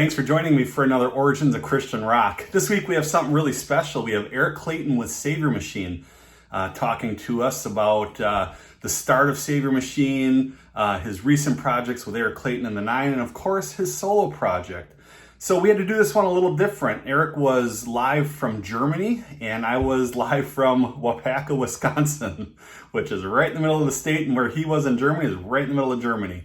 Thanks for joining me for another Origins of Christian Rock. This week we have something really special. We have Eric Clayton with Saviour Machine talking to us about the start of Saviour Machine, his recent projects with Eric Clayton and the Nine, and of course his solo project. So we had to do this one a little different. Eric was live from Germany and I was live from Waupaca, Wisconsin, which is right in the middle of the state, and where he was in Germany is right in the middle of Germany.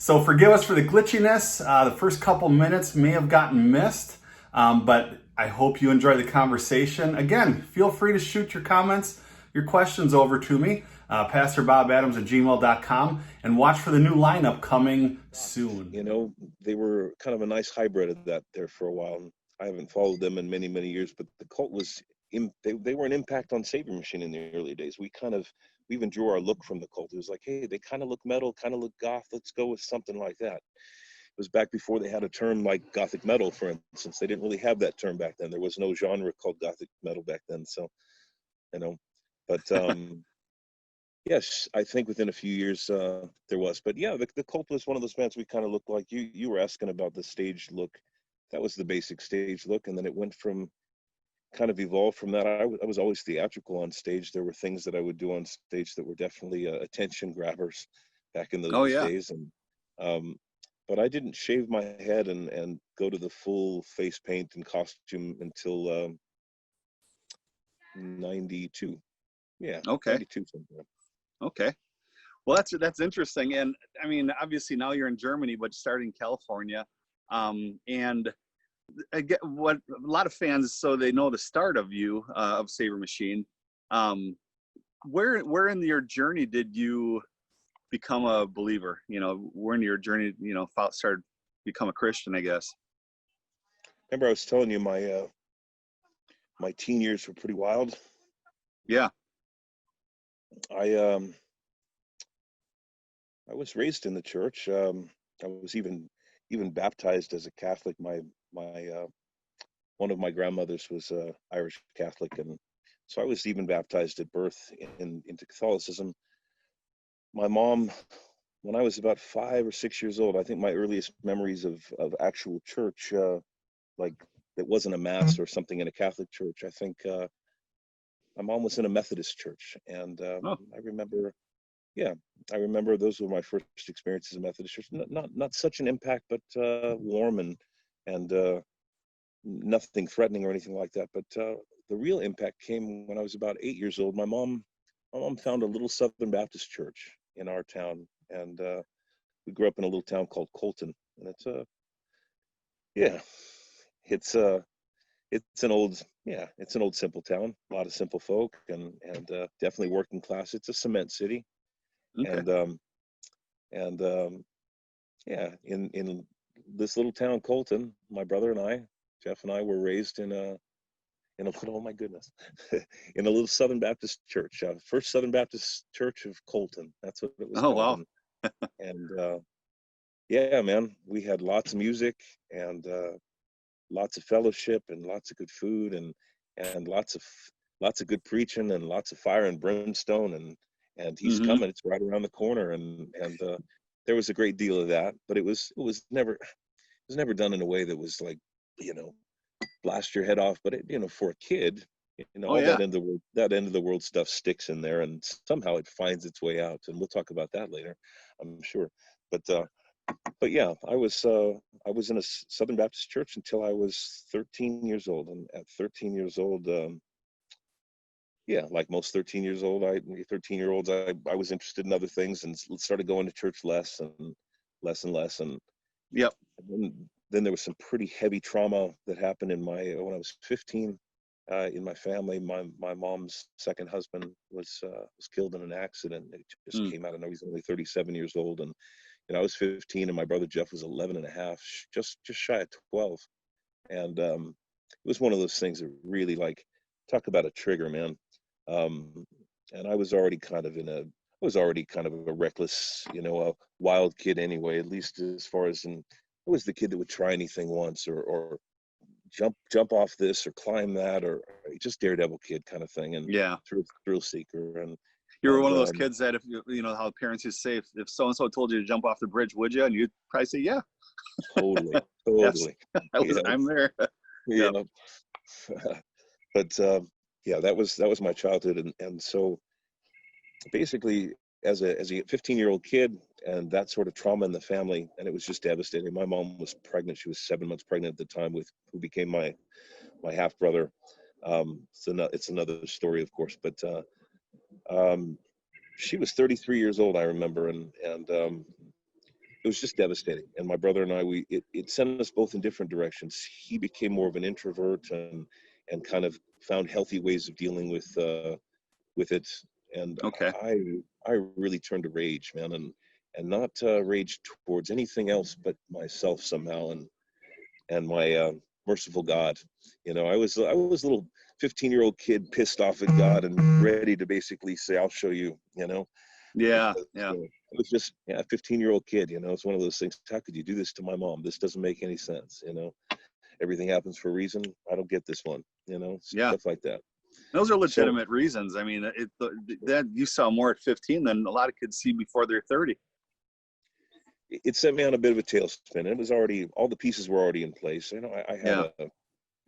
So forgive us for the glitchiness. The first couple minutes may have gotten missed, but I hope you enjoy the conversation. Again, feel free to shoot your comments, your questions over to me, pastorbobadams@gmail.com, and watch for the new lineup coming soon. You know, they were kind of a nice hybrid of that there for a while. I haven't followed them in many, many years, but the cult was, they were an impact on Saviour Machine in the early days. We even drew our look from the cult. It was like, hey, they kind of look metal, kind of look goth. Let's go with something like that. It was back before they had a term like gothic metal, for instance. They didn't really have that term back then. There was no genre called gothic metal back then. So, but yes, I think within a few years there was. But yeah, the cult was one of those bands we kind of looked like. You were asking about the stage look. That was the basic stage look. And then it went from, kind of evolved from that. I was always theatrical on stage. There were things that I would do on stage that were definitely attention grabbers back in those days. And but I didn't shave my head and go to the full face paint and costume until 92. Yeah. Okay. 92 sometime. Okay. Well, that's interesting. And I mean, obviously now you're in Germany, but starting in California. And I get what a lot of fans, so they know the start of you, of Saviour Machine. Where in your journey did you become a believer? Where in your journey, started become a Christian, I guess? Remember I was telling you my teen years were pretty wild. Yeah. I was raised in the church. I was even baptized as a Catholic. My one of my grandmothers was Irish Catholic, and so I was even baptized at birth into Catholicism. My mom, when I was about 5 or 6 years old, I think my earliest memories of actual church, like it wasn't a mass or something in a Catholic church. I think my mom was in a Methodist church, and I remember those were my first experiences in Methodist church. Not such an impact, but warm and nothing threatening or anything like that. But the real impact came when I was about 8 years old. My mom found a little Southern Baptist church in our town, and we grew up in a little town called Clayton, and it's an old simple town, a lot of simple folk, and definitely working class. It's a cement city. Okay. In this little town, Clayton, my brother and I, Jeff and I, were raised in a little, oh my goodness, in a little Southern Baptist church, First Southern Baptist Church of Clayton. That's what it was called. Wow. And man, we had lots of music and lots of fellowship and lots of good food and lots of good preaching and lots of fire and brimstone and he's coming. It's right around the corner, and there was a great deal of that, but it was never done in a way that was like, blast your head off. But for a kid, that end of the world stuff sticks in there, and somehow it finds its way out. And we'll talk about that later, I'm sure. But yeah, I was in a Southern Baptist church until I was 13 years old, and at 13 years old. Like most 13-year-olds, I was interested in other things and started going to church less and less. And yep. And then there was some pretty heavy trauma that happened when I was 15 in my family. My mom's second husband was killed in an accident. It just came out. I know he's only 37 years old, and I was 15, and my brother Jeff was 11 and a half, just shy of 12. And it was one of those things that really, like, talk about a trigger, man. And I was already kind of a reckless, a wild kid anyway, at least as far as I was the kid that would try anything once or jump off this or climb that, or just daredevil kid kind of thing. And thrill seeker. And you were one of those kids that if how parents used to say, if so-and-so told you to jump off the bridge, would you? And you'd probably say, yeah. Totally, Yes, totally. Yeah, I'm there. yeah. Yep. But yeah, that was my childhood, and so basically, as a 15-year-old kid, and that sort of trauma in the family, and it was just devastating. My mom was pregnant; she was 7 months pregnant at the time with who became my half brother. So no, it's another story, of course, but um, she was 33 years old, I remember, and it was just devastating. And my brother and I, it sent us both in different directions. He became more of an introvert and kind of found healthy ways of dealing with it. And Okay. I really turned to rage, man, and not rage towards anything else but myself somehow, and my merciful God. I was a little 15-year-old kid pissed off at God and ready to basically say, "I'll show you," Yeah. because Yeah. it was just, yeah, a 15-year-old kid. It's one of those things. How could you do this to my mom? This doesn't make any sense. Everything happens for a reason. I don't get this one. Yeah. Stuff like that. Those are So legitimate reasons. I mean, that you saw more at 15 than a lot of kids see before they're 30. it sent me on a bit of a tailspin. It was already, all the pieces were already in place. I Yeah.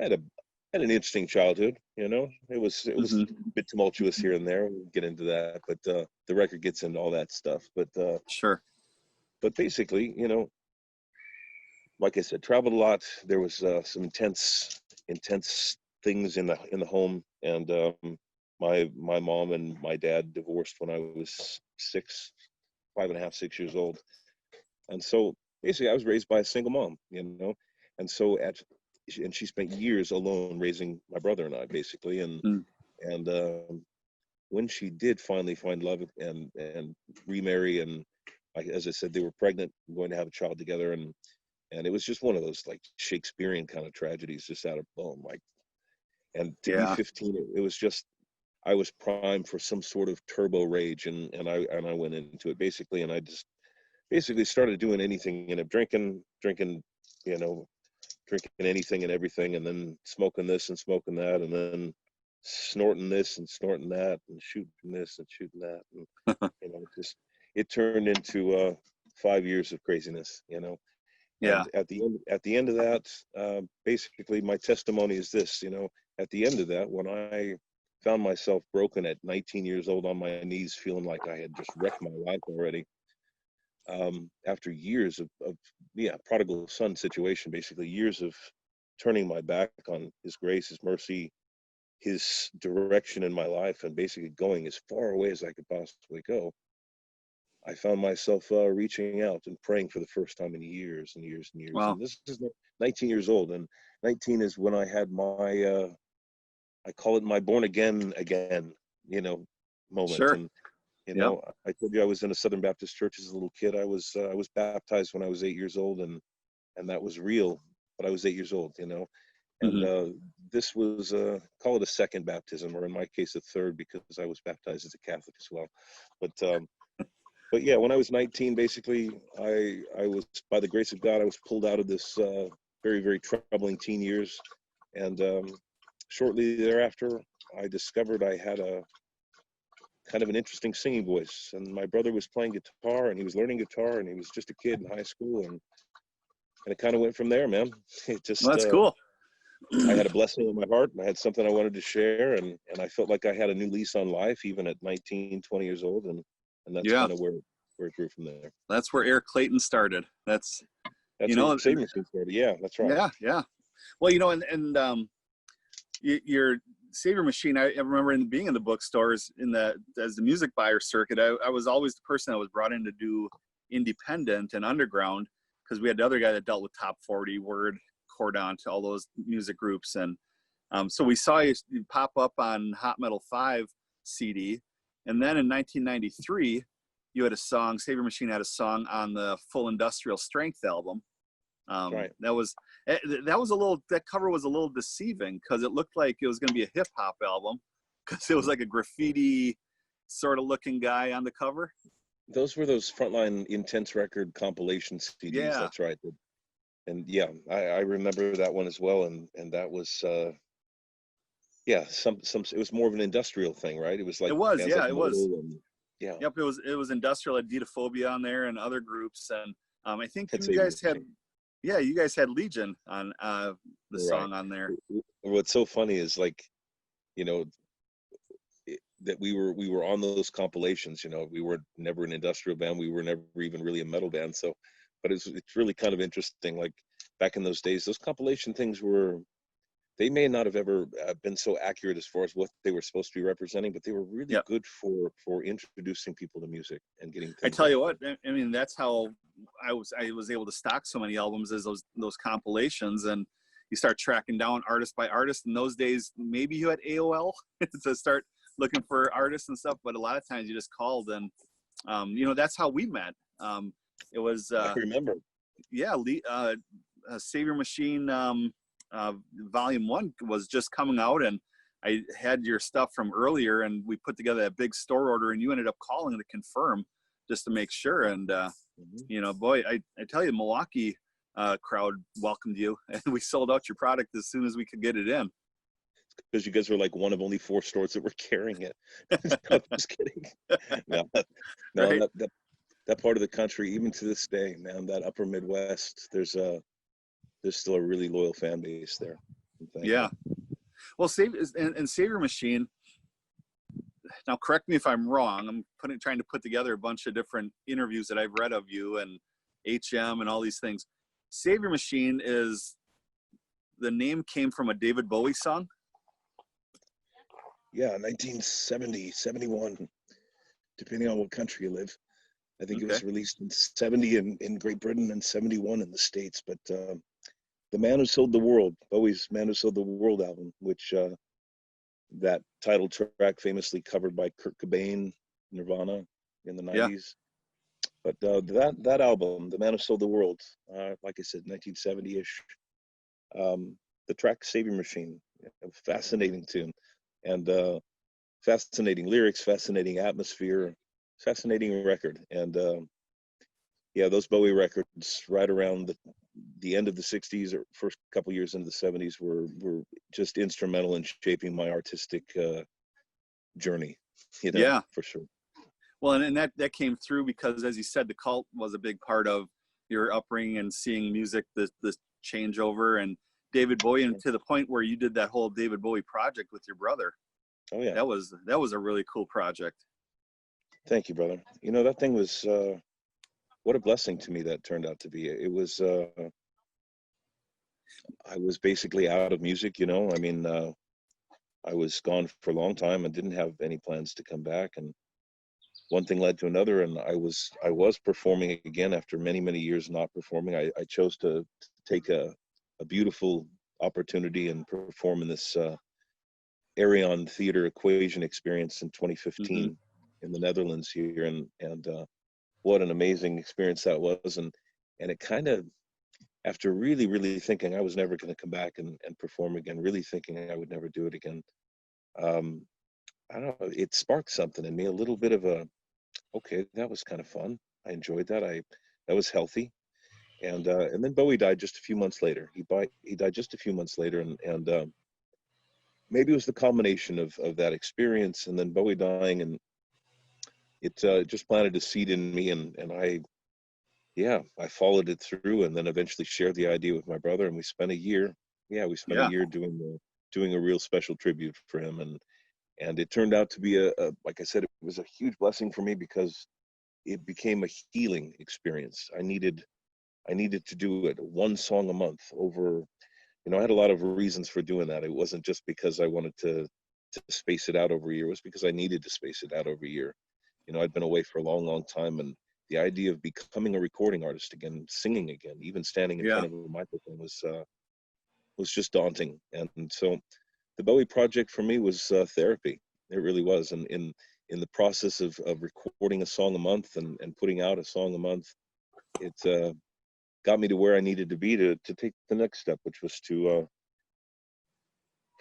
had a had an interesting childhood. It was Hmm. a bit tumultuous here and there. We'll get into that, but the record gets into all that stuff. Sure. But basically, like I said, traveled a lot. There was some intense things in the home, and my mom and my dad divorced when I was 5.5, 6 years old, and so basically I was raised by a single mom, and so and she spent years alone raising my brother and I, basically, Mm. and when she did finally find love and remarry, and as I said, they were pregnant, going to have a child together, and it was just one of those like Shakespearean kind of tragedies, just out of boom. Like, and to be Yeah. 15, it was just, I was primed for some sort of turbo rage, and I went into it basically, and I just basically started doing anything, drinking, you know, drinking anything and everything, and then smoking this and smoking that, and then snorting this and snorting that, and shooting this and shooting that, and just, it turned into 5 years of craziness. Yeah. And at the end of that, basically my testimony is this. At the end of that, when I found myself broken at 19 years old on my knees, feeling like I had just wrecked my life already, after years of yeah, prodigal son situation, basically years of turning my back on his grace, his mercy, his direction in my life, and basically going as far away as I could possibly go, I found myself reaching out and praying for the first time in years and years and years. Wow. And this is 19 years old, and 19 is when I had my I call it my born again, moment. Sure. And Yep. I told you I was in a Southern Baptist church as a little kid. I was baptized when I was 8 years old, and that was real. But I was 8 years old, and Hmm. this was call it a second baptism, or in my case, a third, because I was baptized as a Catholic as well. But yeah, when I was 19, basically, I was, by the grace of God, I was pulled out of this very, very troubling teen years, and shortly thereafter, I discovered I had a kind of an interesting singing voice, and my brother was playing guitar, and he was learning guitar, and he was just a kid in high school, and it kind of went from there, man. It Well, just that's cool. I had a blessing in my heart, and I had something I wanted to share, and I felt like I had a new lease on life, even at 19, 20 years old, and that's Yeah. kind of where it grew from there. That's where Eric Clayton started. That's, That's where Saviour started. Yeah, that's right. yeah. Yeah. Well, and your Saviour Machine, I remember being in the bookstores as the music buyer circuit. I was always the person that was brought in to do independent and underground, because we had the other guy that dealt with top 40, Word, Cordon, to all those music groups. And so we saw you pop up on Hot Metal 5 CD. And then in 1993, you had a song, Saviour Machine had a song on the Full Industrial Strength album. Right. That cover was a little deceiving, because it looked like it was going to be a hip hop album, because it was like a graffiti sort of looking guy on the cover. Those were those Frontline Intense record compilation CDs. Yeah. That's right. And yeah, I remember that one as well. And that was yeah, some it was more of an industrial thing, right? It was like It was, bands yeah, like it was. Modal, and yeah, Yep, it was Industrial, Aditophobia on there, and other groups. And I think that's you Saviour guys had, Machine. Yeah, you guys had Legion on the Right. song on there. What's so funny is, like, you know, that we were on those compilations. You know, we were never an industrial band. We were never even really a metal band. So, but it's really kind of interesting. Like, back in those days, those compilation things were, they may not have ever been so accurate as far as what they were supposed to be representing, but they were really Yeah. good for introducing people to music and getting I things tell out you there. what, I mean, that's how I was able to stock so many albums, as those compilations, and you start tracking down artist by artist. In those days, maybe you had AOL to start looking for artists and stuff, but a lot of times you just called, and you know, that's how we met. It was I remember. yeah, Saviour Machine Volume 1 was just coming out, and I had your stuff from earlier, and we put together a big store order, and you ended up calling to confirm just to make sure. And Mhm. you know, boy, I tell you, Milwaukee crowd welcomed you, and we sold out your product as soon as we could get it in. Because you guys were like one of only 4 stores that were carrying it. No, just kidding. No, no, Right? that part of the country, even to this day, man, that upper Midwest, there's still a really loyal fan base there. I'm Yeah. thankful. Well, and Saviour Machine. Now, correct me if I'm wrong. I'm trying to put together a bunch of different interviews that I've read of you and HM and all these things. Saviour Machine is the name came from a David Bowie song. Yeah, 1970, 71, depending on what country you live. I think it Okay. was released in 70 in Great Britain and 71 in the States. But The Man Who Sold the World, Bowie's Man Who Sold the World album, which that title track famously covered by Kurt Cobain, Nirvana in the Yeah. 90s. But that album, The Man Who Sold the World, like I said, 1970-ish, the track Saviour Machine, a fascinating tune. And fascinating lyrics, fascinating atmosphere, fascinating record. And yeah, those Bowie records right around the end of the 60s or first couple years into the 70s were just instrumental in shaping my artistic journey, Yeah. for sure. Well, and that came through because, as you said, the cult was a big part of your upbringing and seeing music, the changeover, and David Bowie, and to the point where you did that whole David Bowie project with your brother. Oh yeah. That was a really cool project. Thank you, brother. That thing was what a blessing to me that turned out to be. It was I was basically out of music, I mean, I was gone for a long time and didn't have any plans to come back, and one thing led to another, and I was performing again after many, many years not performing. I chose to take a beautiful opportunity and perform in this Arion Theater Equation experience in 2015 Mm-hmm. in the Netherlands here, and what an amazing experience that was. And it kind of, after really, really thinking I was never going to come back and perform again, really thinking I would never do it again, um, I don't know, it sparked something in me, a little bit of a, okay, that was kind of fun. I enjoyed that. That was healthy. And then Bowie died just a few months later. He died just a few months later, and maybe it was the combination of that experience and then Bowie dying, and it just planted a seed in me, and I followed it through, and then eventually shared the idea with my brother, and we spent a year. Yeah, we spent a Yeah. year doing a real special tribute for him, and it turned out to be like I said, it was a huge blessing for me because it became a healing experience. I needed to do it one song a month over. I had a lot of reasons for doing that. It wasn't just because I wanted to space it out over a year. It was because I needed to space it out over a year. I'd been away for a long, long time, and the idea of becoming a recording artist again, singing again, even standing in Yeah. front of a microphone was just daunting. And so the Bowie project for me was therapy. It really was. And in the process of recording a song a month and putting out a song a month, it got me to where I needed to be to take the next step, which was to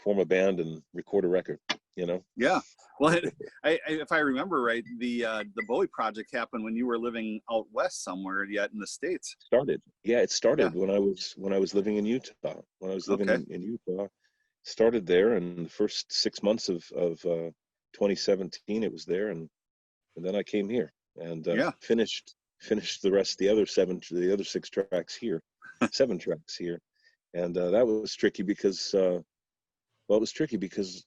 form a band and record a record. Yeah. Well, if I remember right, the Bowie project happened when you were living out west somewhere, yet in the States. It started Yeah. when I was living in Utah. When I was living Okay. in Utah, started there, and the first 6 months of 2017, it was there, and then I came here and Yeah. finished the rest, the other 6 tracks here. 7 tracks here. And that was tricky because, well, it was tricky because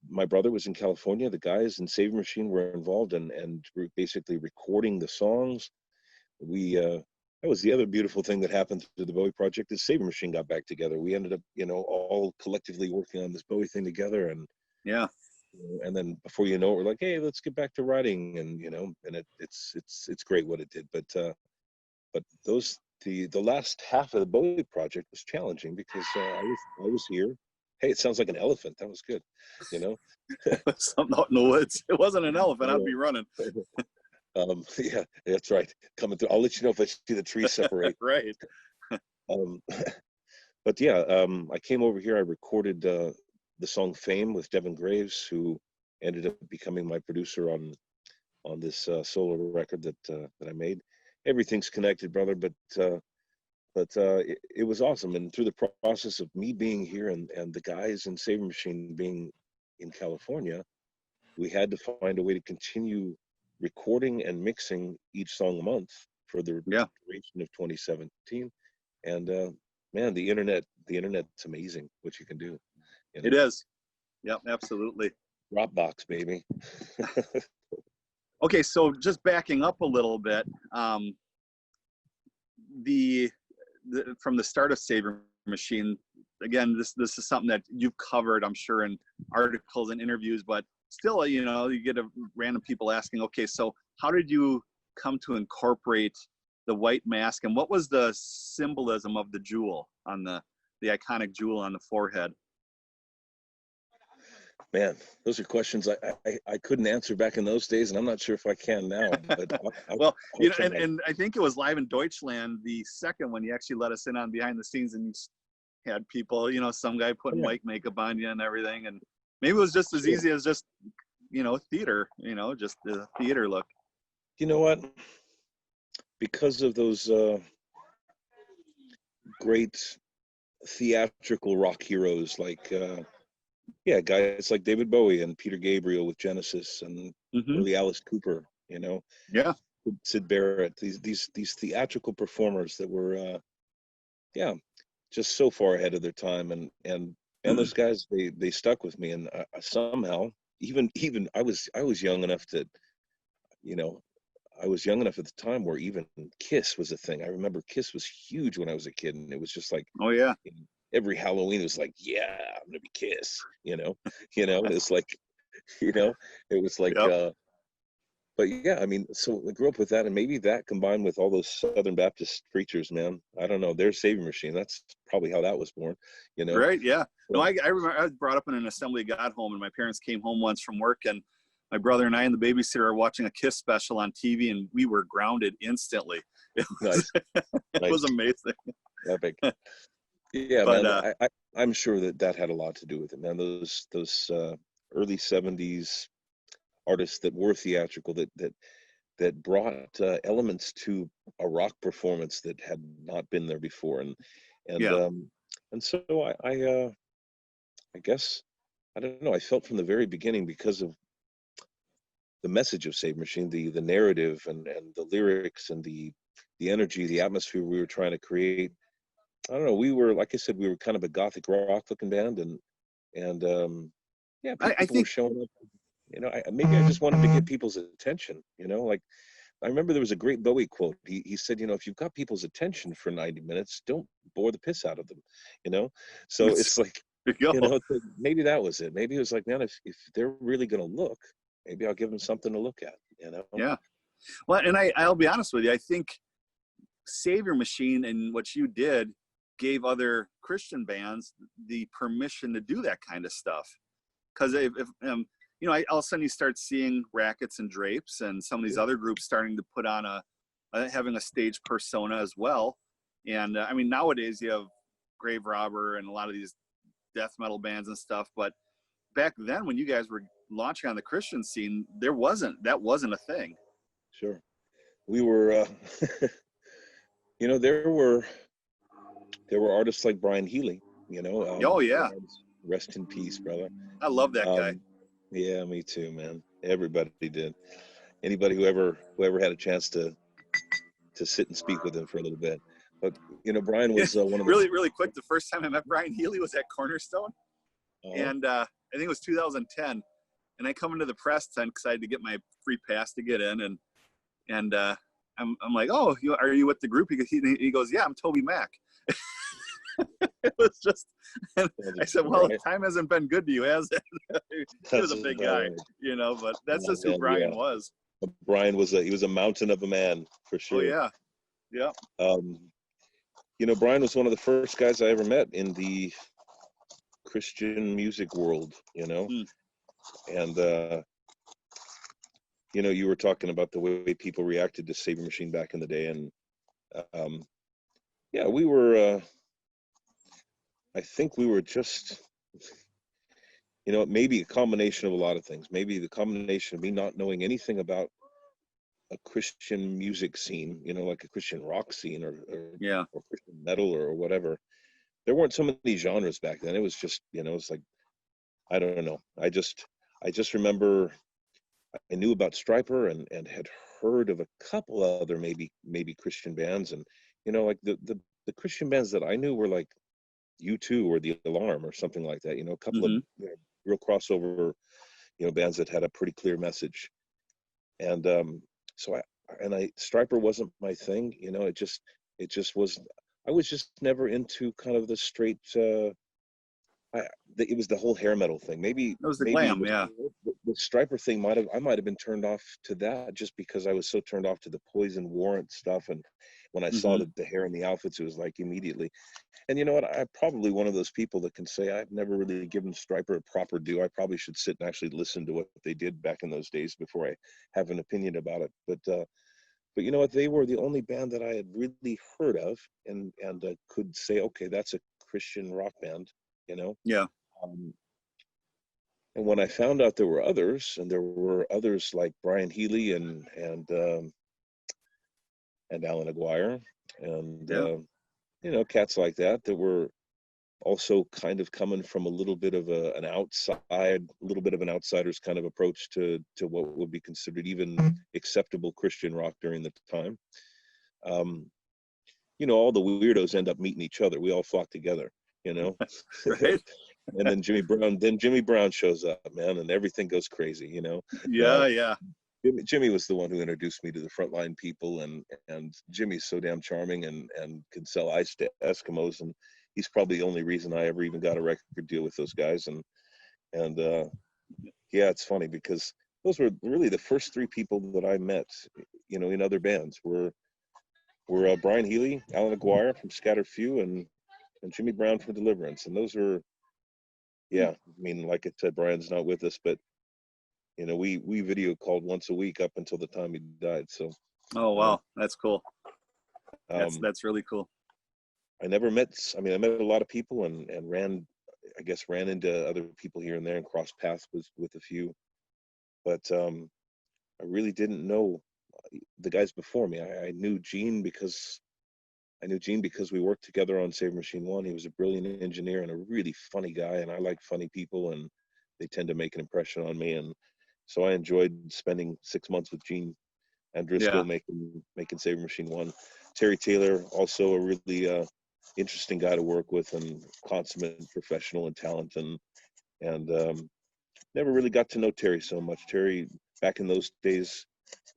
my brother was in California. The guys in Saviour Machine were involved and were basically recording the songs. That was the other beautiful thing that happened through the Bowie project is Saviour Machine got back together. We ended up, all collectively working on this Bowie thing together. And Yeah. and then before you know it, we're like, hey, let's get back to writing. And, and it's great what it did. But the last half of the Bowie project was challenging because I was here. Hey, it sounds like an elephant. That was good, Something out in the woods. It wasn't an elephant. I'd be running. Yeah, that's right. Coming through. I'll let you know if I see the trees separate. Right. Um, but yeah, I came over here. I recorded the song "Fame" with Devin Graves, who ended up becoming my producer on this solo record that I made. Everything's connected, brother. But it was awesome. And through the process of me being here and the guys in Saviour Machine being in California, we had to find a way to continue recording and mixing each song a month for the duration of 2017. And man, the internet's amazing what you can do. It is. Yep, absolutely. Dropbox, baby. Okay, so just backing up a little bit, from the start of Saviour Machine, again, this is something that you've covered, I'm sure, in articles and interviews, but still, you get random people asking, okay, so how did you come to incorporate the white mask, and what was the symbolism of the jewel on the iconic jewel on the forehead? Man, those are questions I couldn't answer back in those days, and I'm not sure if I can now. But well, and I think it was Live in Deutschland, the second one, you actually let us in on behind the scenes, and you had people, some guy putting white makeup on you and everything, and maybe it was just as easy as just, theater, just the theater look. You know what? Because of those great theatrical rock heroes like guys like David Bowie and Peter Gabriel with Genesis and early Alice Cooper, Syd Barrett, these theatrical performers that were just so far ahead of their time, and those guys, they stuck with me, and somehow even I was young enough that I was young enough at the time where even Kiss was a thing. I remember Kiss was huge when I was a kid, and it was just like, oh yeah, every Halloween it was like, yeah, I'm gonna be Kiss, it's like, it was like, but yeah, I mean, so I grew up with that, and maybe that combined with all those Southern Baptist preachers, man, I don't know, their Saviour Machine, that's probably how that was born, Right, yeah. No, I remember I was brought up in an Assembly of God home, and my parents came home once from work, and my brother and I and the babysitter are watching a Kiss special on TV, and we were grounded instantly. It was, it was amazing. Epic. Yeah, but, man, I'm sure that had a lot to do with it, man. Those early 70s artists that were theatrical, that brought elements to a rock performance that had not been there before, and so I guess, I don't know, I felt from the very beginning, because of the message of Saviour Machine, the narrative and the lyrics and the energy, the atmosphere we were trying to create. I don't know, we were, like I said, we were kind of a gothic rock looking band, and people I think were showing up. Maybe I just wanted to get people's attention. Like, I remember there was a great Bowie quote. He said, if you've got people's attention for 90 minutes, don't bore the piss out of them. So it's like, maybe that was it. Maybe it was like, man, if they're really going to look, maybe I'll give them something to look at. Yeah. Well, and I'll be honest with you. I think Saviour Machine and what you did gave other Christian bands the permission to do that kind of stuff. Because if all of a sudden you start seeing Rackets and Drapes and some of these other groups starting to put on having a stage persona as well. And I mean, nowadays you have Grave Robber and a lot of these death metal bands and stuff. But back then, when you guys were launching on the Christian scene, that wasn't a thing. Sure. We were, there were artists like Brian Healy, oh yeah. Rest in peace, brother. I love that guy. Yeah, me too, man. Everybody did. Anybody who ever had a chance to sit and speak with him for a little bit. But Brian was one of the Really quick. The first time I met Brian Healy was at Cornerstone, and I think it was 2010. And I come into the press tent because I had to get my free pass to get in, and I'm like, oh, are you with the group? He goes, yeah, I'm Toby Mac. It was just, and I said, well, right. time hasn't been good to you, has it? He was a big guy, but that's just who Brian was. Brian was a mountain of a man, for sure. Oh yeah. Brian was one of the first guys I ever met in the Christian music world, and you were talking about the way people reacted to Saviour Machine back in the day, and we were I think we were just maybe a combination of a lot of things. Maybe the combination of me not knowing anything about a Christian music scene, like a Christian rock scene or Christian metal or whatever. There weren't so many genres back then. It was just, it's like, I don't know. I just remember I knew about Stryper and had heard of a couple other maybe Christian bands, and like the Christian bands that I knew were like U2 or The Alarm or something like that. A couple of real crossover bands that had a pretty clear message, and Stryper wasn't my thing. It just was. I was just never into kind of the straight. It was the whole hair metal thing. Maybe it was the glam, The Stryper thing I might have been turned off to that just because I was so turned off to the Poison Warrant stuff, and when I saw the hair and the outfits, it was like immediately. And you know what? I'm probably one of those people that can say I've never really given Stryper a proper due. I probably should sit and actually listen to what they did back in those days before I have an opinion about it. But you know what? They were the only band that I had really heard of and could say, okay, that's a Christian rock band. Yeah. And when I found out there were others, and there were others like Brian Healy and Alan Aguirre, and cats like that were also kind of coming from a little bit of an outsider's kind of approach to what would be considered even acceptable Christian rock during the time. All the weirdos end up meeting each other. We all flock together, Right. And then Jimmy Brown shows up, man, and everything goes crazy, Yeah. Jimmy was the one who introduced me to the Frontline people, and Jimmy's so damn charming and can sell ice to Eskimos, and he's probably the only reason I ever even got a record deal with those guys. And it's funny because those were really the first three people that I met, in other bands were Brian Healy, Alan Aguirre from Scattered Few, and Jimmy Brown from Deliverance. And those were, I mean, like I said, Brian's not with us, but we video called once a week up until the time he died. So. Oh wow, that's cool. That's really cool. I met a lot of people and ran into other people here and there and crossed paths with a few, but I really didn't know the guys before me. I knew Gene because we worked together on Saviour Machine 1. He was a brilliant engineer and a really funny guy, and I like funny people, and they tend to make an impression on me. And so I enjoyed spending 6 months with Gene and Driscoll making Saviour Machine 1. Terry Taylor, also a really interesting guy to work with, and consummate professional and talent, and never really got to know Terry so much. Terry, back in those days,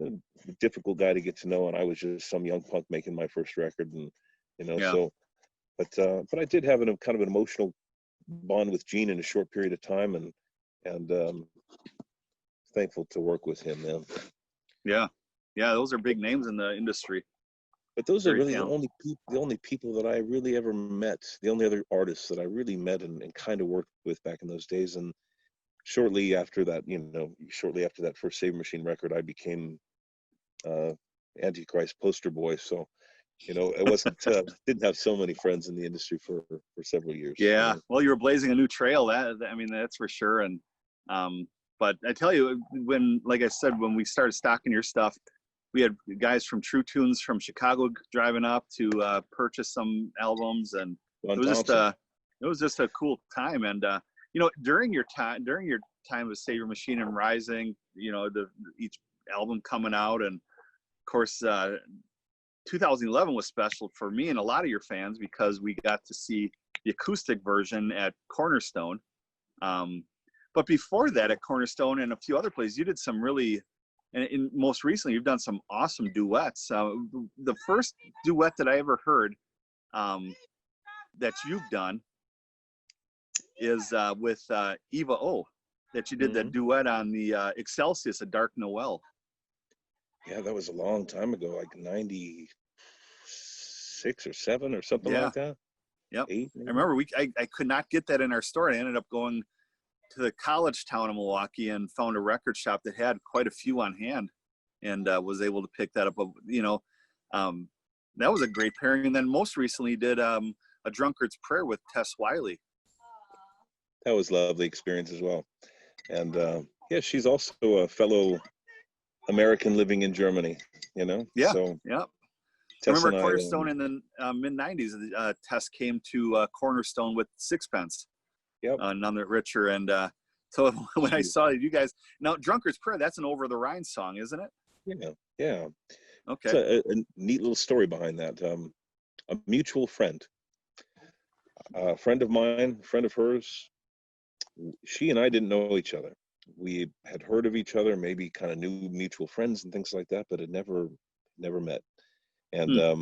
a difficult guy to get to know, and I was just some young punk making my first record, and so. But I did have kind of an emotional bond with Gene in a short period of time, and thankful to work with him, man. Yeah, those are big names in the industry. But those are really the only people that I really ever met, the only other artists that I really met and kind of worked with back in those days. And shortly after that first Saviour Machine record, I became Antichrist poster boy. So, it wasn't didn't have so many friends in the industry for several years. Yeah, well, you were blazing a new trail. That's for sure. And but I tell you, like I said, when we started stocking your stuff, we had guys from True Tunes from Chicago driving up to purchase some albums, and it was just a cool time. And during your time with Saviour Machine and Rising, each album coming out, and of course 2011 was special for me and a lot of your fans because we got to see the acoustic version at Cornerstone. But before that, at Cornerstone and a few other places, you did some really, and most recently, you've done some awesome duets. The first duet that I ever heard that you've done is with Eva O, that you did that duet on the Excelsius, A Dark Noel. Yeah, that was a long time ago, like 96 or 7 or something like that. Yep. 8, maybe? I remember I could not get that in our store. I ended up going to the college town of Milwaukee and found a record shop that had quite a few on hand, and was able to pick that up. That was a great pairing. And then most recently did A Drunkard's Prayer with Tess Wiley. That was a lovely experience as well. And yeah, she's also a fellow American living in Germany, Yeah. So yeah. Tess I remember and Cornerstone in the mid-90s. Tess came to Cornerstone with Sixpence. Yep. None that richer. And so when I saw you guys, now Drunkard's Prayer, that's an Over the Rhine song, isn't it? Yeah. Okay. It's a neat little story behind that. A mutual friend, a friend of mine, a friend of hers, she and I didn't know each other. We had heard of each other, maybe kind of knew mutual friends and things like that, but had never met. And a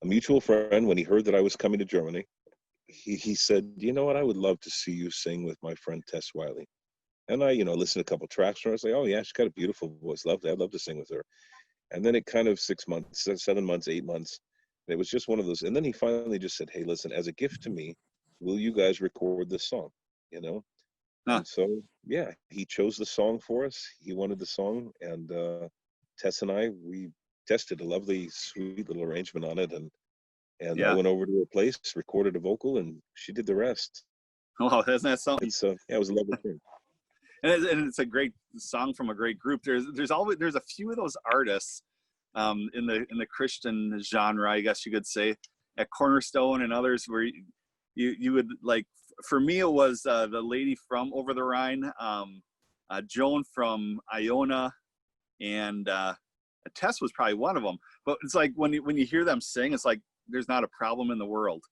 mutual friend, when he heard that I was coming to Germany, he said, you know what, I would love to see you sing with my friend Tess Wiley. And I, listened to a couple of tracks and I was like, oh yeah, she's got a beautiful voice. I'd love to sing with her. And then it kind of 6 months, 7 months, 8 months. And it was just one of those. And then he finally just said, hey, listen, as a gift to me, will you guys record this song? And so, yeah, he chose the song for us. He wanted the song. And Tess and I, we tested a lovely, sweet little arrangement on it. And I went over to her place, recorded a vocal, and she did the rest. Oh, isn't that something? It's it was a lovely thing. And it's a great song from a great group. There's a few of those artists in the Christian genre, I guess you could say, at Cornerstone and others where you would like. For me, it was the lady from Over the Rhine, Joan from Iona, and Tess was probably one of them. But it's like when you hear them sing, it's like there's not a problem in the world.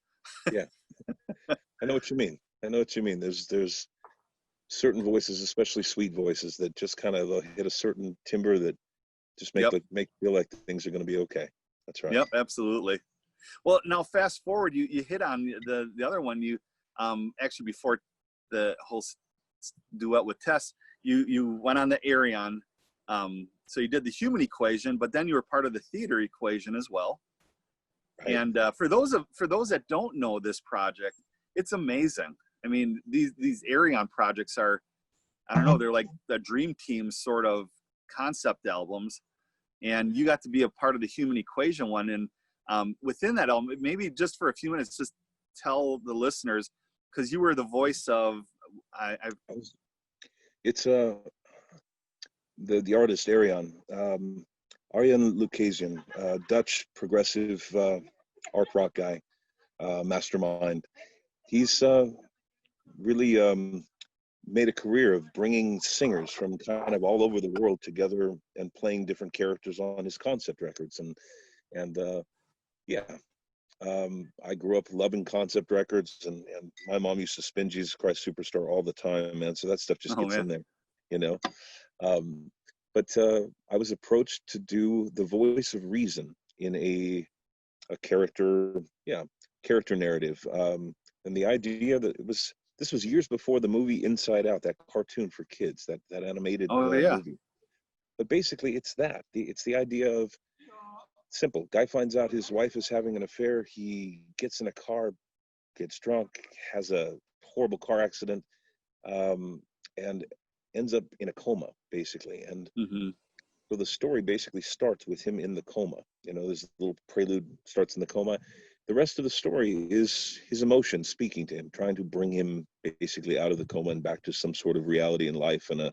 Yeah, I know what you mean. There's certain voices, especially sweet voices, that just kind of hit a certain timbre that just make feel like things are going to be okay. That's right. Yep, absolutely. Well, now fast forward, you hit on the other one. You actually before the whole duet with Tess, you went on the Arion. So you did the human equation, but then you were part of the theater equation as well. Right. And for those that don't know this project, it's amazing. I mean, these Arion projects are, I don't know, they're like the Dream Team sort of concept albums, and you got to be a part of the human equation one. And within that album, maybe just for a few minutes, just tell the listeners, because you were the voice of, it's the artist Arion, Arjen Lucasian, Dutch progressive art rock guy, mastermind. He's really made a career of bringing singers from kind of all over the world together and playing different characters on his concept records. I grew up loving concept records, and my mom used to spin Jesus Christ Superstar all the time, man. So that stuff just gets in there, But I was approached to do the voice of reason in a character narrative. And the idea that this was years before the movie Inside Out, that cartoon for kids, that animated movie. But basically, it's the idea of simple. Guy finds out his wife is having an affair. He gets in a car, gets drunk, has a horrible car accident, and ends up in a coma, basically. And so the story basically starts with him in the coma. This little prelude starts in the coma. The rest of the story is his emotions speaking to him, trying to bring him basically out of the coma and back to some sort of reality in life and a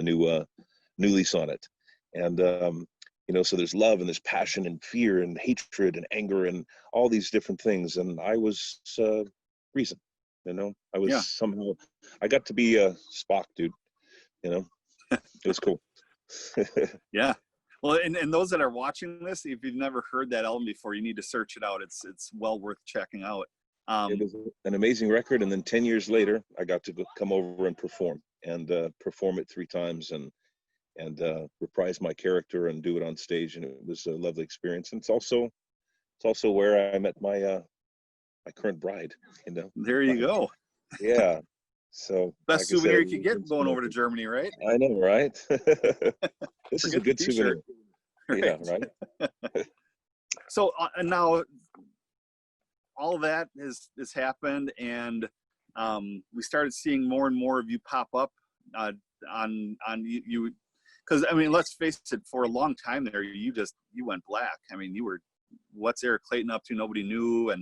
new lease on it. And so there's love and there's passion and fear and hatred and anger and all these different things. And I was reason. I was somehow, I got to be Spock, dude. It was cool. Yeah. Well, and those that are watching this, if you've never heard that album before, you need to search it out. It's well worth checking out. It was an amazing record, and then 10 years later, I got to come over and perform it 3 times and reprise my character and do it on stage, and it was a lovely experience. And it's also where I met my my current bride. There you go. Yeah. So Best like I souvenir said, you could get going over to Germany, right? I know, right? This is a Forget the good t-shirt. souvenir. Right. Yeah, right. So and now all that has happened, and we started seeing more and more of you pop up on you, because I mean, let's face it, for a long time there, you went black. I mean, you were, what's Eric Clayton up to? Nobody knew,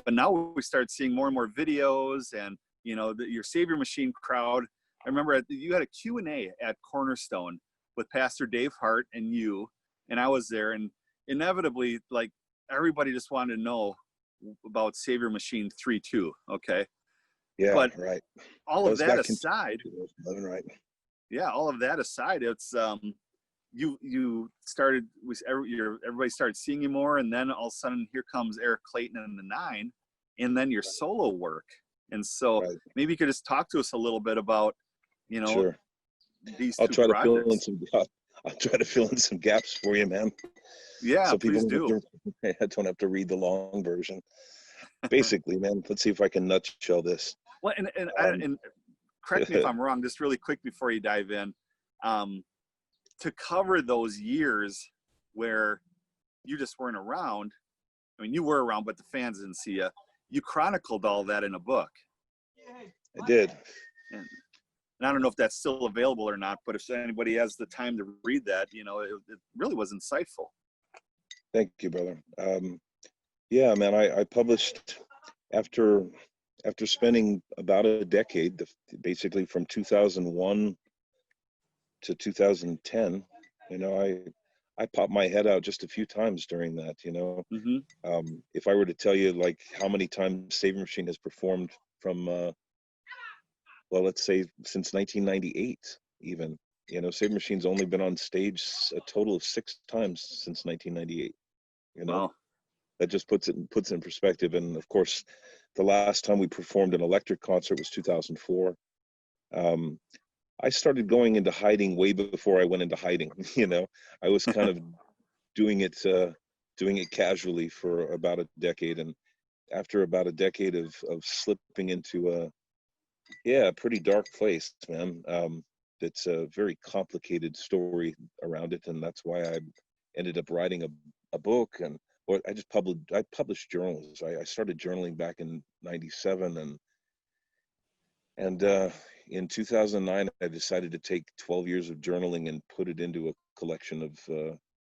but now we started seeing more and more videos, and your Saviour Machine crowd. I remember you had a Q&A at Cornerstone with Pastor Dave Hart and you, and I was there, and inevitably, like, everybody just wanted to know about Saviour Machine 3.2, okay? Yeah, but right. all of that aside, right. Yeah, all of that aside, it's you started, everybody started seeing you more, and then all of a sudden here comes Eric Clayton and the Nine, and then your solo work. And so maybe you could just talk to us a little bit about Sure. these I'll two try projects. I'll try to fill in some gaps for you, man. Yeah, so please do. I don't have to read the long version. Basically, man, let's see if I can nutshell this. Well, and correct me if I'm wrong, just really quick before you dive in, to cover those years where you just weren't around. I mean, you were around, but the fans didn't see you. You chronicled all that in a book. I did. And I don't know if that's still available or not, but if anybody has the time to read that, it really was insightful. Thank you, brother. Yeah, man, I published after spending about a decade, basically from 2001 to 2010, I popped my head out just a few times during that, Mm-hmm. If I were to tell you like how many times Saviour Machine has performed from, well, let's say since 1998, even, Saviour Machine's only been on stage a total of 6 times since 1998, Wow. That just puts it in perspective. And of course, the last time we performed an electric concert was 2004. I started going into hiding way before I went into hiding. I was kind of doing it casually for about a decade, and after about a decade of slipping into a pretty dark place, man. It's a very complicated story around it, and that's why I ended up writing a book. And I published journals. I started journaling back in '97, and in 2009, I decided to take 12 years of journaling and put it into a collection of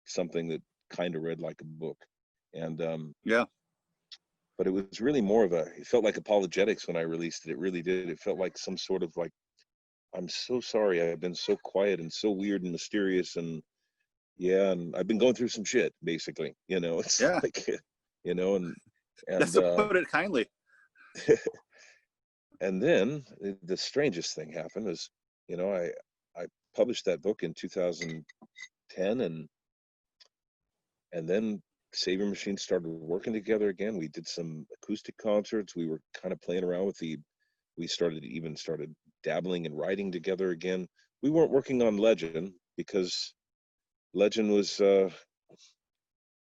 something that kind of read like a book. And yeah, but it was really more of it felt like apologetics when I released it. It really did. It felt like some sort of like, I'm so sorry I've been so quiet and so weird and mysterious, and and I've been going through some shit, basically. It's like, and that's to put it kindly. And then the strangest thing happened is, I published that book in 2010, and then Saviour Machine started working together again. We did some acoustic concerts. We were kind of playing around with we started dabbling and writing together again. We weren't working on Legend because Legend was,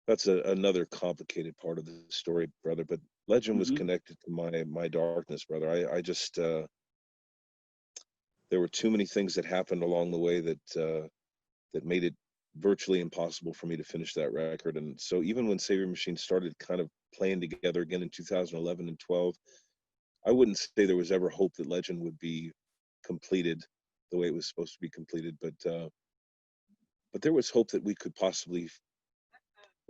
that's another complicated part of the story, brother. But Legend was connected to my darkness, brother. I just there were too many things that happened along the way that made it virtually impossible for me to finish that record. And so even when Saviour Machine started kind of playing together again in 2011 and 12, I wouldn't say there was ever hope that Legend would be completed the way it was supposed to be completed, but there was hope that we could possibly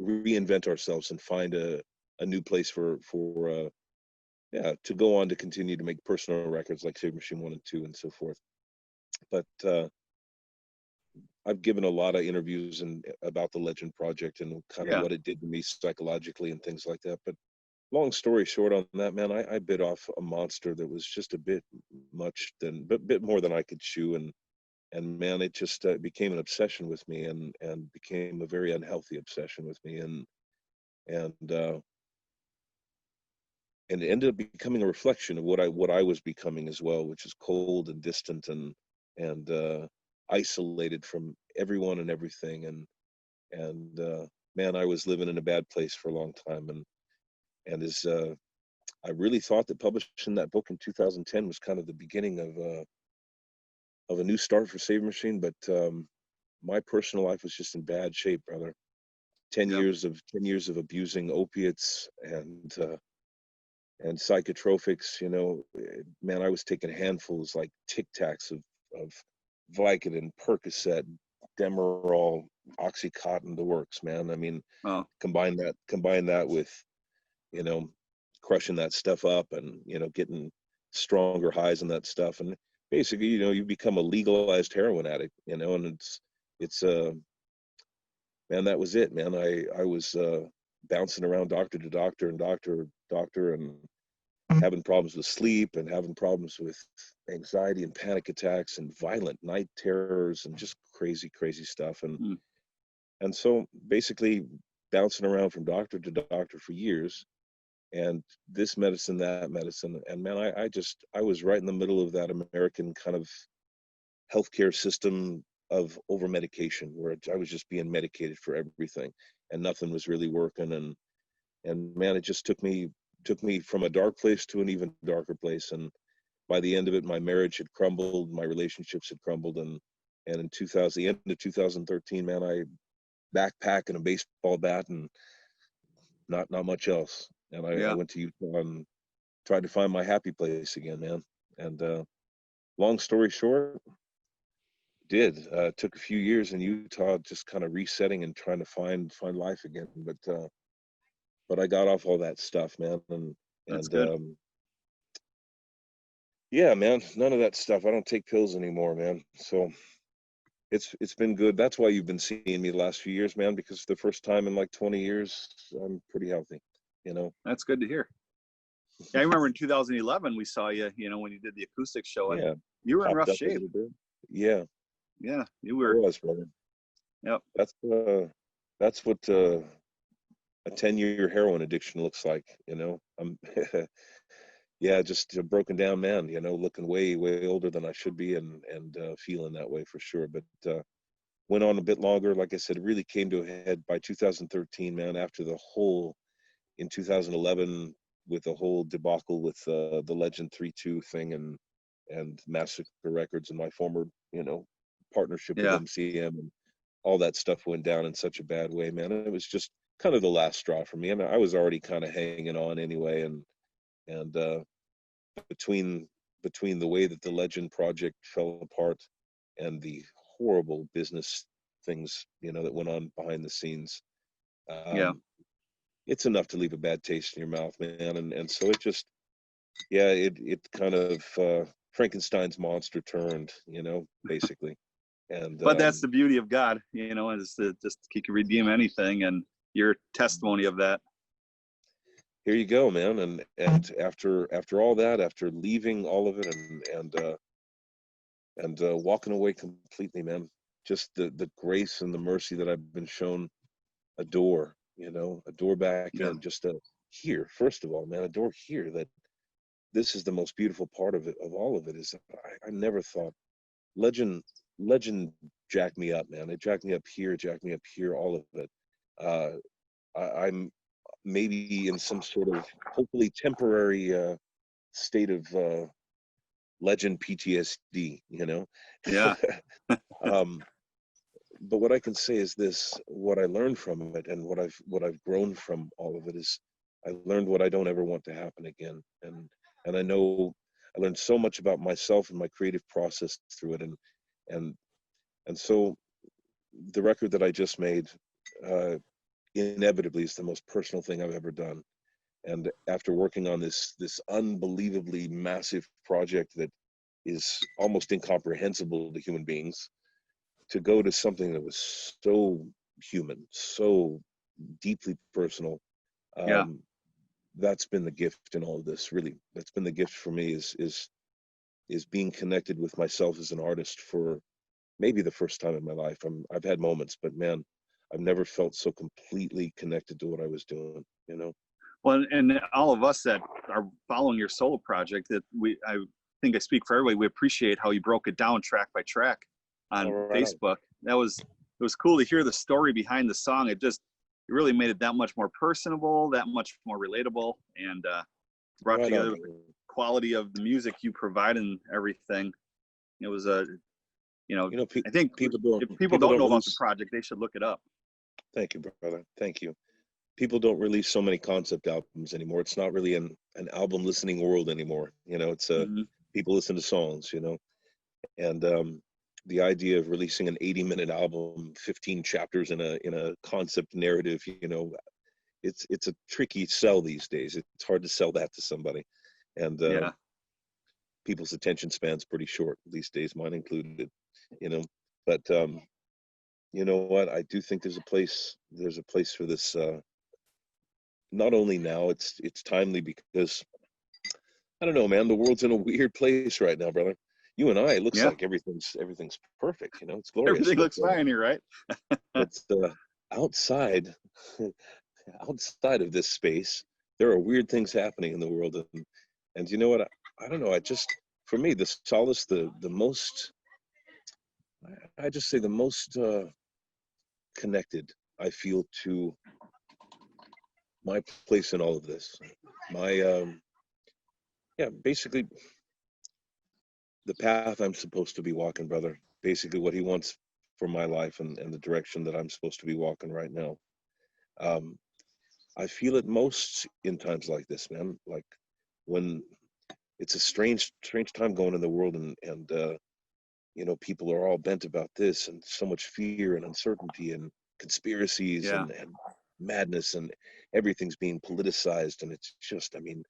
reinvent ourselves and find a new place for to go on to continue to make personal records like Saviour Machine 1 and 2 and so forth. But I've given a lot of interviews about the Legend project and kind of what it did to me psychologically and things like that. But long story short on that, man, I bit off a monster that was just a bit more than I could chew. And and man, it just became an obsession with me, and became a very unhealthy obsession with me, and and it ended up becoming a reflection of what I was becoming as well, which is cold and distant and isolated from everyone and everything, and man, I was living in a bad place for a long time, and as I really thought that publishing that book in 2010 was kind of the beginning of a new start for Saviour Machine, but my personal life was just in bad shape, brother. 10 Yeah. years of 10 years of abusing opiates and psychotropics, man, I was taking handfuls like Tic Tacs of Vicodin, Percocet, Demerol, Oxycontin, the works, man. I mean, Oh, combine that with, you know, crushing that stuff up and, getting stronger highs and that stuff. And basically, you become a legalized heroin addict, and it's man, that was it, man. I was bouncing around doctor to doctor and doctor to doctor, and having problems with sleep and having problems with anxiety and panic attacks and violent night terrors and just crazy, crazy stuff. And mm, and so basically bouncing around from doctor to doctor for years, and this medicine, that medicine, and man, I was right in the middle of that American kind of healthcare system of over medication, where I was just being medicated for everything, and nothing was really working. And man, it just took me from a dark place to an even darker place. And by the end of it, my marriage had crumbled, my relationships had crumbled, and in 2000, the end of 2013, man, I backpack and a baseball bat and not much else. And I yeah. went to Utah and tried to find my happy place again, man. And long story short, took a few years in Utah, just kind of resetting and trying to find life again. But I got off all that stuff, man, and That's and good. yeah, man, none of that stuff. I don't take pills anymore, man. So it's been good. That's why you've been seeing me the last few years, man, because for the first time in like 20 years, I'm pretty healthy, you know. That's good to hear. Yeah, I remember in 2011 we saw you, when you did the acoustic show, and Yeah, you were in popped rough up a shape. little bit. Yeah, Yeah, you I were. was, brother. Yep. That's what a 10-year heroin addiction looks like, I'm yeah, just a broken down man, looking way, way older than I should be, and feeling that way for sure. But went on a bit longer. Like I said, it really came to a head by 2013, man, after in 2011, with the whole debacle with the Legend 3-2 thing and Massacre Records and my former, partnership with Yeah. MCM, and all that stuff went down in such a bad way, man. And it was just kind of the last straw for me. And I was already kind of hanging on anyway. And between the way that the Legend project fell apart and the horrible business things, that went on behind the scenes, Yeah. um, it's enough to leave a bad taste in your mouth, man. And so it just, yeah, it kind of Frankenstein's monster turned, basically. And But that's the beauty of God, is that just He can redeem anything, and you're testimony of that. here you go, man. And after all that, after leaving all of it, and walking away completely, man, just the grace and the mercy that I've been shown, a door, a door back Yeah. in, just a here, first of all, man, a door here. That this is the most beautiful part of it, of all of it, is I never thought Legend jacked me up, man. It jacked me up here, all of it. uh I'm maybe in some sort of hopefully temporary state of Legend PTSD, Yeah. um but what I can say is this: what I learned from it, and what I've grown from all of it, is I learned what I don't ever want to happen again. And I know I learned so much about myself and my creative process through it. And and so the record that I just made, uh, inevitably, is the most personal thing I've ever done. And after working on this unbelievably massive project that is almost incomprehensible to human beings, to go to something that was so human, so deeply personal, Yeah. um, that's been the gift in all of this. Really, that's been the gift for me, is being connected with myself as an artist for maybe the first time in my life. I've had moments, but man, I've never felt so completely connected to what I was doing, you know? Well, and all of us that are following your solo project, that I think I speak for everybody. We appreciate how you broke it down track by track on All right. Facebook. It was cool to hear the story behind the song. It really made it that much more personable, that much more relatable, and brought Right together on. the quality of the music you provide and everything. It was a, I think if people don't know about the project, they should look it up. Thank you, brother. Thank you. People don't release so many concept albums anymore. It's not really an album listening world anymore. You know, it's Mhm. people listen to songs, you know, and the idea of releasing an 80-minute album, 15 chapters in a concept narrative, you know, it's a tricky sell these days. It's hard to sell that to somebody, and Yeah. people's attention span's pretty short these days, mine included, you know. But you know what? I do think there's a place for this. Not only now, it's timely because I don't know, man. The world's in a weird place right now, brother. You and I, it looks Yeah. like everything's perfect. You know, it's glorious. Everything looks fine here, right? It's outside outside of this space. There are weird things happening in the world, and you know what? I don't know. I just, for me, the solace, the most, I just say the most connected I feel to my place in all of this. My yeah, basically the path I'm supposed to be walking, brother. Basically what he wants for my life and the direction that I'm supposed to be walking right now. Um, I feel it most in times like this, man. Like when it's a strange time going in the world, and you know, people are all bent about this, and so much fear and uncertainty and conspiracies Yeah. and madness, and everything's being politicized, and it's just, I mean,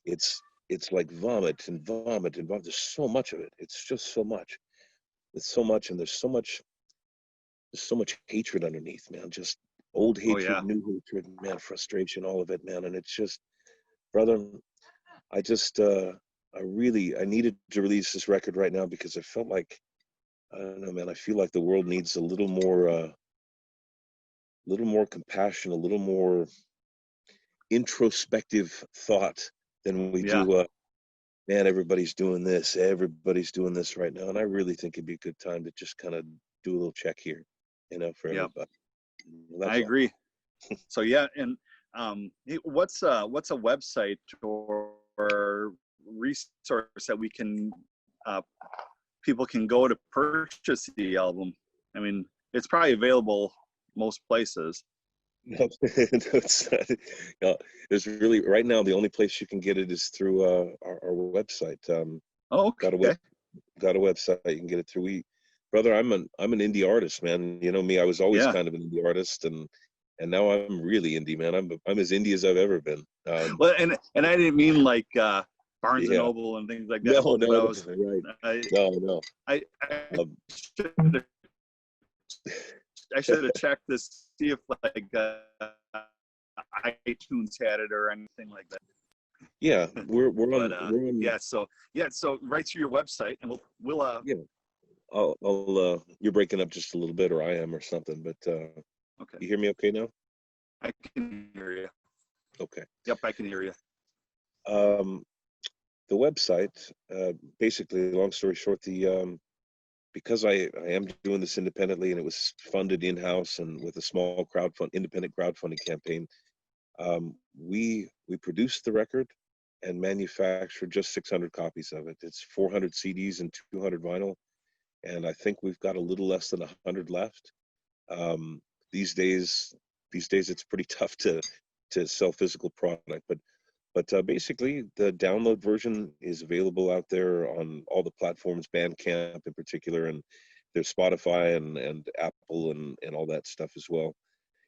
it's like vomit and vomit and vomit. There's so much of it. It's just so much. It's so much, and there's so much hatred underneath, man. Just old Oh hatred, yeah. new hatred, man, frustration, all of it, man. And it's just, brother, I just I needed to release this record right now because I felt like, I don't know, man, I feel like the world needs a little more compassion, a little more introspective thought than we Yeah. do. Man, everybody's doing this right now, and I really think it'd be a good time to just kind of do a little check here, you know, for Yeah. everybody. Well, I that's all. agree. So yeah, and what's a website or resource that we can people can go to purchase the album? I mean, it's probably available most places. No, it's no, there's really right now the only place you can get it is through our website. Oh, Got a okay. got a website you can get it through. Brother, I'm an indie artist, man. You know me, I was always Yeah. kind of an indie artist, and now I'm really indie, man. I'm as indie as I've ever been. Well, and I didn't mean like Barnes and Yeah, Noble and things like that. no, But no, I no, was, right, I, no. I Um, should have, I should have checked to see if like iTunes had it or anything like that. yeah, we're But on. so right through your website, and we'll Yeah, I'll you're breaking up just a little bit, or I am, or something. But okay. you hear me okay now? I can hear you. Okay. Yep, I can hear you. The website, basically, long story short, because I am doing this independently, and it was funded in house and with a small independent crowdfunding campaign. We produced the record and manufactured just 600 copies of it. It's 400 CDs and 200 vinyl, and I think we've got a little less than 100 left. Um, these days, it's pretty tough to sell physical product, but basically, the download version is available out there on all the platforms, Bandcamp in particular, and there's Spotify and Apple and all that stuff as well.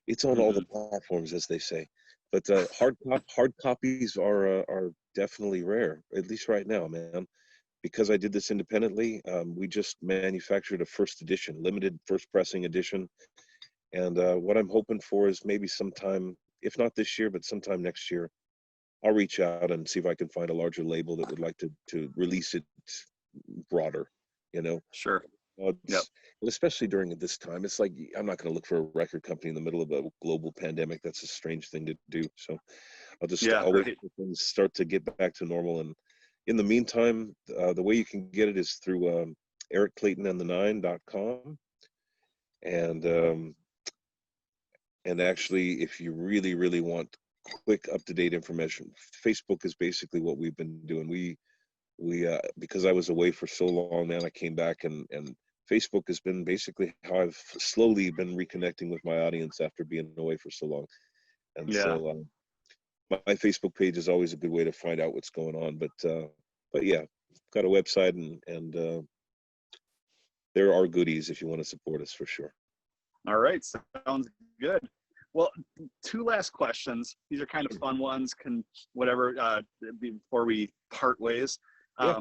It's on all the platforms, as they say. But hard copies are definitely rare, at least right now, man. Because I did this independently, we just manufactured a first edition, limited first pressing edition. And what I'm hoping for is maybe sometime, if not this year, but sometime next year, I'll reach out and see if I can find a larger label that would like to release it broader, you know. Sure. Yep. And especially during this time, it's like I'm not going to look for a record company in the middle of a global pandemic. That's a strange thing to do. So Yeah. I'll wait Right. for things start to get back to normal. And in the meantime, the way you can get it is through ericclaytonandthe9.com. And and actually, if you really, really want quick, up-to-date information, Facebook is basically what we've been doing. We because I was away for so long, man, I came back, and Facebook has been basically how I've slowly been reconnecting with my audience after being away for so long. And Yeah. so my Facebook page is always a good way to find out what's going on. But yeah, got a website, and there are goodies if you want to support us for sure. All right. Sounds good. Well, two last questions. These are kind of fun ones. Before we part ways. Yeah.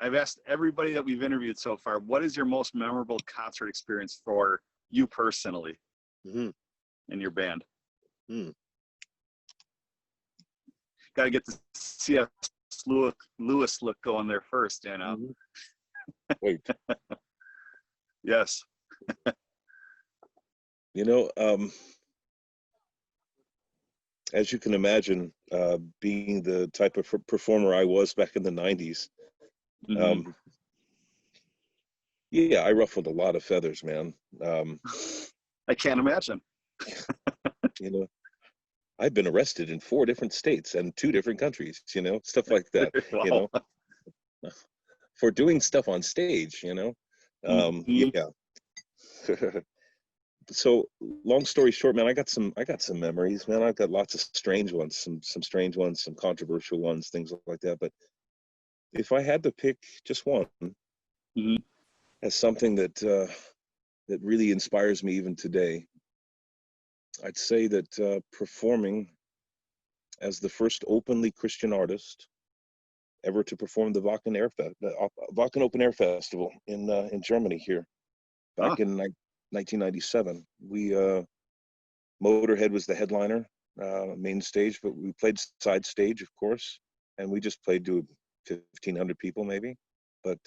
I've asked everybody that we've interviewed so far, what is your most memorable concert experience for you personally Mm-hmm. and your band? Mm. Got to get the C.S. Lewis look going there first, you know? Mm-hmm. Wait. Yes. You know, as you can imagine, being the type of performer I was back in the 90s, Mm-hmm. yeah, I ruffled a lot of feathers, man. I can't imagine. You know, I've been arrested in 4 different states and 2 different countries, stuff like that, you Wow. know, for doing stuff on stage, Mm-hmm. yeah. So long story short, man, I got some memories, man. I've got lots of strange ones, some strange ones, some controversial ones, things like that. But if I had to pick just one Mm-hmm. as something that really inspires me even today, I'd say that performing as the first openly Christian artist ever to perform the Wacken Open Air Festival in Germany here Oh, back in 1997. Motorhead was the headliner, main stage, but we played side stage, of course, and we just played to 1,500 people maybe. But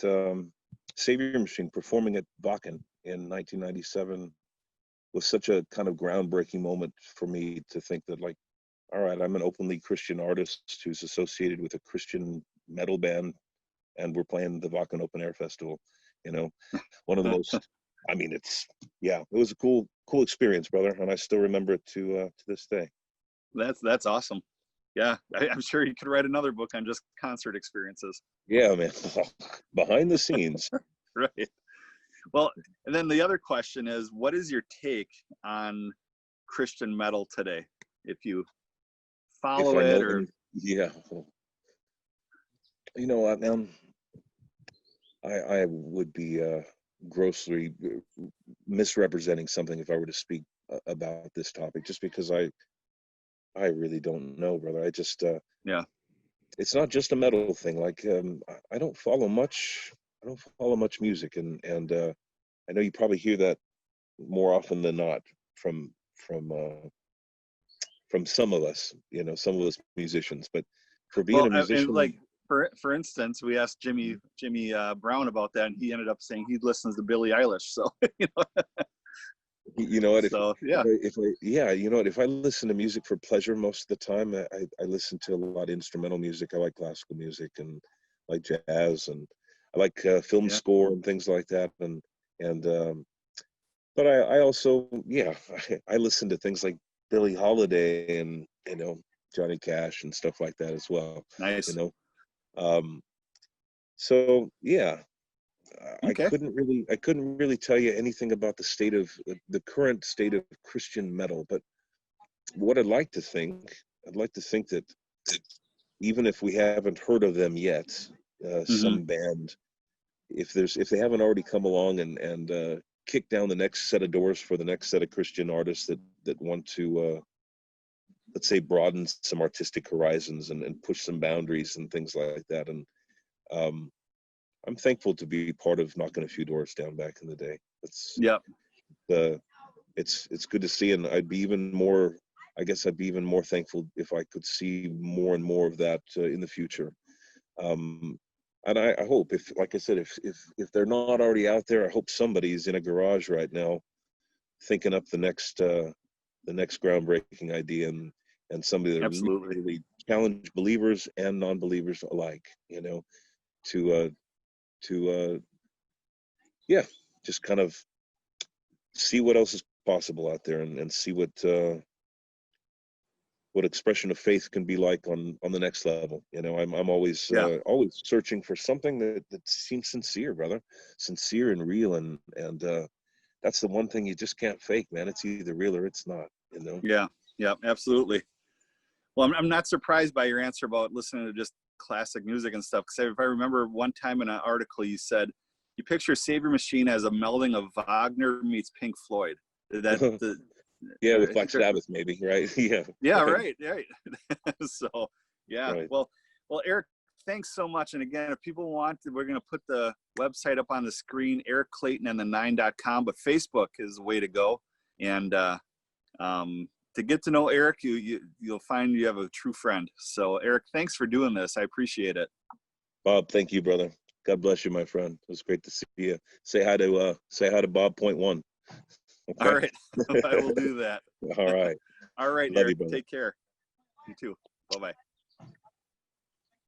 Saviour Machine performing at Wacken in 1997 was such a kind of groundbreaking moment for me to think that, like, all right, I'm an openly Christian artist who's associated with a Christian metal band, and we're playing the Wacken Open Air Festival. One of the most. I mean, it was a cool experience, brother, and I still remember it to this day. that's awesome. Yeah, I'm sure you could write another book on just concert experiences. Yeah, man, behind the scenes. Right. Well, and then the other question is, what is your take on Christian metal today? If you If follow I it know or any, yeah, well, you know what, man, I would be grossly misrepresenting something if I were to speak about this topic, just because I really don't know, brother. I just yeah. it's not just a metal thing. Like I don't follow much. I don't follow much music, and I know you probably hear that more often than not from from some of us, some of us musicians. But for being Well, a and like musician, for instance, we asked Jimmy Brown about that, and he ended up saying he listens to Billie Eilish. So you know what, so yeah. yeah, you know what, if I listen to music for pleasure most of the time, I listen to a lot of instrumental music. I like classical music and like jazz, and I like film Yeah. score and things like that. And but I also, yeah, I listen to things like Billie Holiday and Johnny Cash and stuff like that as well. You Nice. know, um, so yeah, Okay. I couldn't really tell you anything about the current state of Christian metal. But what I'd like to think that even if we haven't heard of them yet, Mm-hmm. some band, if they haven't already come along and kicked down the next set of doors for the next set of Christian artists that want to let's say broaden some artistic horizons and push some boundaries and things like that. And um, I'm thankful to be part of knocking a few doors down back in the day. Yep. The it's good to see, and I guess I'd be even more thankful if I could see more and more of that in the future. Um, And I hope, if, like I said, if they're not already out there, I hope somebody's in a garage right now thinking up the next groundbreaking idea, and somebody that Absolutely. really challenge believers and non-believers alike, you know, to yeah, just kind of see what else is possible out there, and see what expression of faith can be like on the next level. You know, I'm always Yeah. always searching for something that seems sincere, brother, sincere and real, and that's the one thing you just can't fake, man. It's either real or it's not, you know. Yeah. Yeah. Absolutely. Well, I'm not surprised by your answer about listening to just classic music and stuff. Because if I remember one time in an article, you said you picture Saviour Machine as a melding of Wagner meets Pink Floyd. That the Yeah, with I Black think they're, Sabbath, maybe, right? Yeah, yeah, right, right. So yeah. right. Well, Eric, thanks so much. And again, if people want, we're going to put the website up on the screen, Eric Clayton and the 9.com, but Facebook is the way to go. And to get to know Eric, you'll find you have a true friend. So Eric, thanks for doing this. I appreciate it. Bob, thank you, brother. God bless you, my friend. It was great to see you. Say hi to Bob Point One. All Okay. right. I will do that. All right. All right, Love you, Eric, brother. take care. You too. Bye-bye.